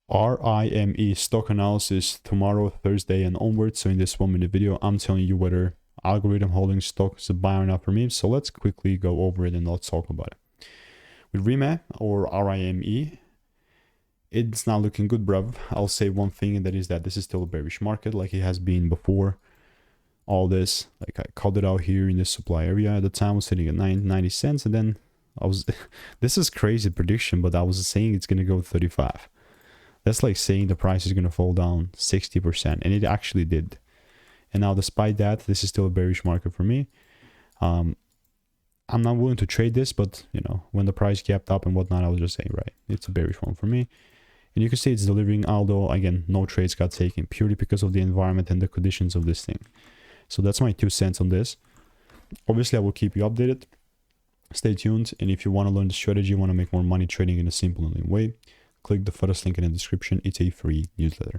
RIME stock analysis tomorrow, Thursday and onwards. So in this 1 minute video, I'm telling you whether algorithm holding stock is a buy or not for me. So let's quickly go over it and let's talk about it. With RIME or RIME, it's not looking good, bruv. I'll say one thing, and that is that this is still a bearish market like it has been before all this. Like I called it out here in this supply area. At the time I was sitting at 90 cents, and then I was this is crazy prediction, but I was saying it's gonna go 35. That's like saying the price is gonna fall down 60%, and it actually did. And now despite that, this is still a bearish market for me. I'm not willing to trade this, but you know, when the price gapped up and whatnot, I was just saying, right, it's a bearish one for me. And you can see it's delivering, although again, no trades got taken purely because of the environment and the conditions of this thing. So that's my 2 cents on this. Obviously, I will keep you updated. Stay tuned. And if you want to learn the strategy, want to make more money trading in a simple and lean way, click the first link in the description. It's a free newsletter.